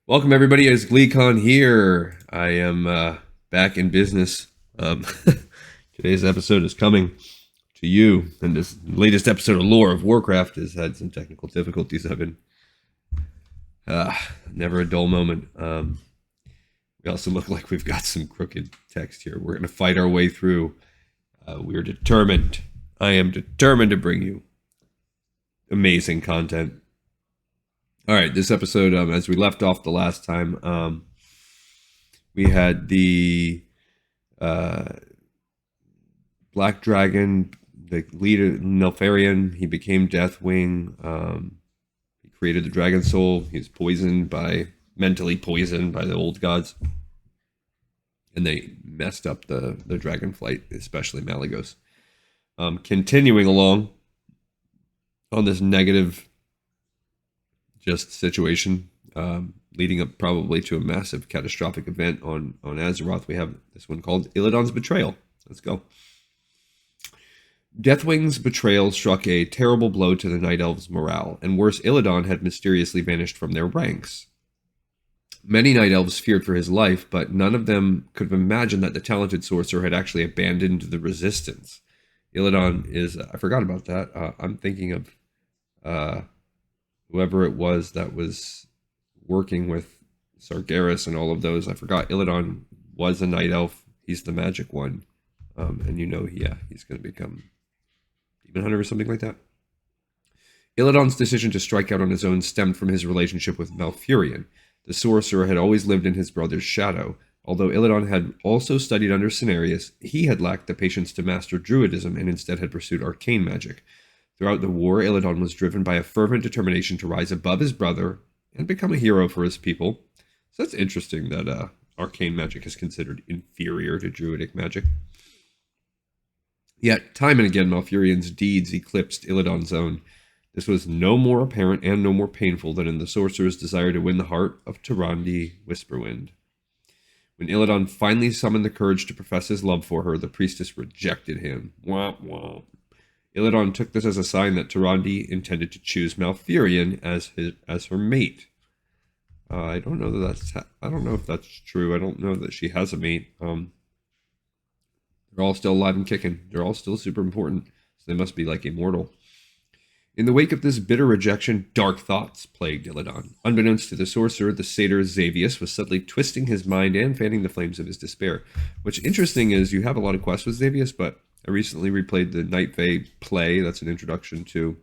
Welcome everybody, it's GleeCon here. I am back in business. Today's episode is coming to you, and this latest episode of Lore of Warcraft has had some technical difficulties. I've been never a dull moment. We also look like we've got some crooked text here. We're going to fight our way through. We're determined. I am determined to bring you amazing content. All right, this episode, as we left off the last time, we had the Black Dragon, the leader, Neltharion. He became Deathwing. He created the Dragon Soul. He was mentally poisoned by the old gods. And they messed up the dragon flight, especially Malygos. Continuing along on this negative situation, leading up probably to a massive catastrophic event on Azeroth. We have this one called Illidan's Betrayal. Let's go. Deathwing's betrayal struck a terrible blow to the Night Elves' morale, and worse, Illidan had mysteriously vanished from their ranks. Many Night Elves feared for his life, but none of them could have imagined that the talented sorcerer had actually abandoned the resistance. Illidan is... I forgot about that. I'm thinking of... whoever it was that was working with Sargeras and all of those. I forgot. Illidan was a night elf. He's the magic one. And you know, he's going to become Demon Hunter or something like that. Illidan's decision to strike out on his own stemmed from his relationship with Malfurion. The sorcerer had always lived in his brother's shadow. Although Illidan had also studied under Cenarius, he had lacked the patience to master druidism and instead had pursued arcane magic. Throughout the war, Illidan was driven by a fervent determination to rise above his brother and become a hero for his people. So that's interesting that arcane magic is considered inferior to druidic magic. Yet, time and again, Malfurion's deeds eclipsed Illidan's own. This was no more apparent and no more painful than in the sorcerer's desire to win the heart of Tyrande Whisperwind. When Illidan finally summoned the courage to profess his love for her, the priestess rejected him. Womp womp. Illidan took this as a sign that Tyrande intended to choose Malfurion as her mate. I don't know I don't know if that's true. I don't know that she has a mate. They're all still alive and kicking. They're all still super important, so they must be like immortal. In the wake of this bitter rejection, dark thoughts plagued Illidan. Unbeknownst to the sorcerer, the satyr Xavius was subtly twisting his mind and fanning the flames of his despair. What's interesting is you have a lot of quests with Xavius, but I recently replayed the Night Fae play. That's an introduction to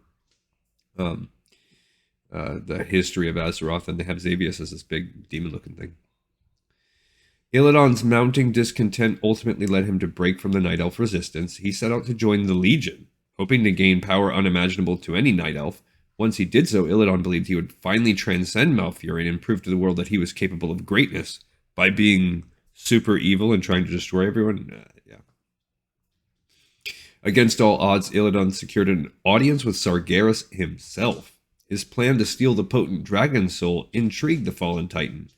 the history of Azeroth, and they have Xavius as this big demon-looking thing. Illidan's mounting discontent ultimately led him to break from the Night Elf resistance. He set out to join the Legion, hoping to gain power unimaginable to any Night Elf. Once he did so, Illidan believed he would finally transcend Malfurion and prove to the world that he was capable of greatness by being super evil and trying to destroy everyone. Against all odds, Illidan secured an audience with Sargeras himself. His plan to steal the potent dragon soul intrigued the fallen titan.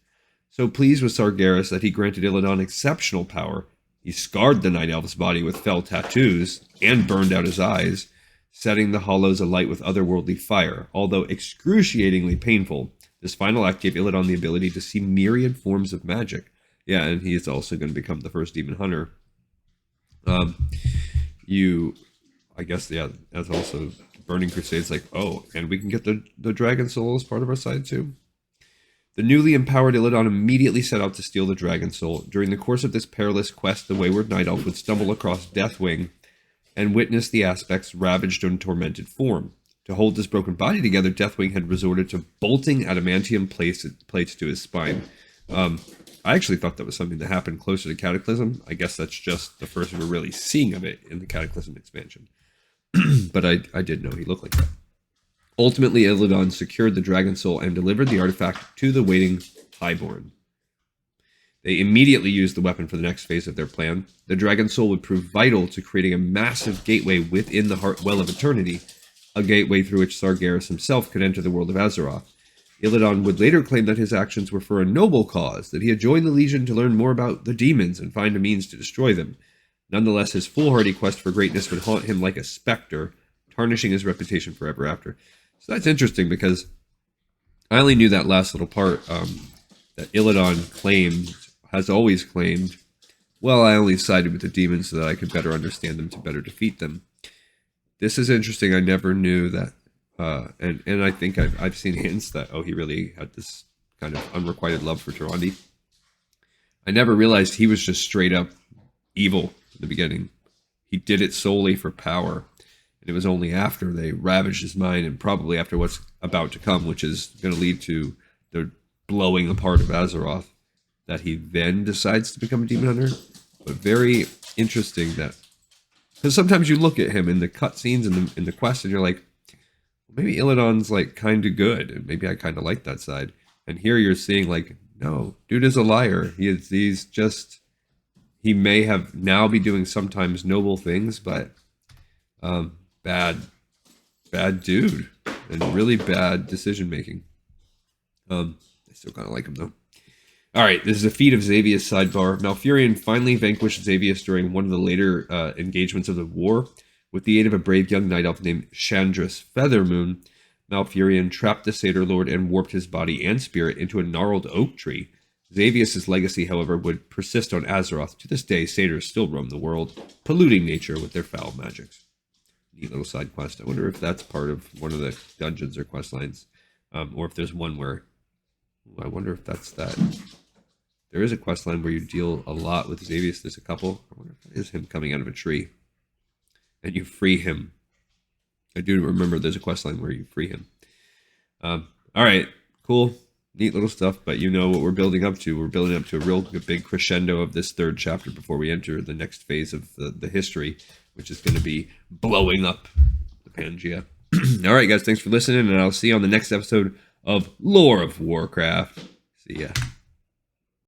So pleased with Sargeras that he granted Illidan exceptional power, he scarred the Night Elf's body with fell tattoos and burned out his eyes, setting the hollows alight with otherworldly fire. Although excruciatingly painful, this final act gave Illidan the ability to see myriad forms of magic. Yeah, and he is also going to become the first Demon Hunter. I guess, that's also Burning Crusades, like, oh, and we can get the Dragon Soul as part of our side too. The newly empowered Illidan immediately set out to steal the Dragon Soul. During the course of this perilous quest, the wayward Night Elf would stumble across Deathwing and witness the aspect's ravaged and tormented form. To hold his broken body together, Deathwing had resorted to bolting adamantium plates to his spine. I actually thought that was something that happened closer to Cataclysm. I guess that's just the first we're really seeing of it in the Cataclysm expansion. But I did know he looked like that. Ultimately, Illidan secured the Dragon Soul and delivered the artifact to the waiting Highborn. They immediately used the weapon for the next phase of their plan. The Dragon Soul would prove vital to creating a massive gateway within the Heart Well of Eternity, a gateway through which Sargeras himself could enter the world of Azeroth. Illidan would later claim that his actions were for a noble cause, that he had joined the Legion to learn more about the demons and find a means to destroy them. Nonetheless, his foolhardy quest for greatness would haunt him like a specter, tarnishing his reputation forever after. So that's interesting because I only knew that last little part. that Illidan has always claimed, well, I only sided with the demons so that I could better understand them to better defeat them. This is interesting. I never knew that. And I think I've seen hints that, he really had this kind of unrequited love for Durrandi. I never realized he was just straight up evil in the beginning. He did it solely for power. And it was only after they ravaged his mind, and probably after what's about to come, which is going to lead to the blowing apart of Azeroth, that he then decides to become a demon hunter. But very interesting that, because sometimes you look at him in the cutscenes and in the quest, and you're like, maybe Illidan's like kind of good, and maybe I kind of like that side. And here you're seeing like, no, dude is a liar. He may have now be doing sometimes noble things, but bad dude, and really bad decision making. I still kind of like him though. All right, this is a feat of Xavius sidebar. Malfurion finally vanquished Xavius during one of the later engagements of the war. With the aid of a brave young night elf named Chandris Feathermoon, Malfurion trapped the Satyr Lord and warped his body and spirit into a gnarled oak tree. Xavius' legacy, however, would persist on Azeroth. To this day, satyrs still roam the world, polluting nature with their foul magics. Neat little side quest. I wonder if that's part of one of the dungeons or quest lines. Or if there's one where... I wonder if that's that. There is a quest line where you deal a lot with Xavius. There's a couple. I wonder if that is him coming out of a tree. And you free him. I do remember there's a quest line where you free him. All right. Cool. Neat little stuff, but you know what we're building up to. We're building up to a real big crescendo of this third chapter before we enter the next phase of the history, which is going to be blowing up the Pangea. All right, guys, thanks for listening, and I'll see you on the next episode of Lore of Warcraft. See ya.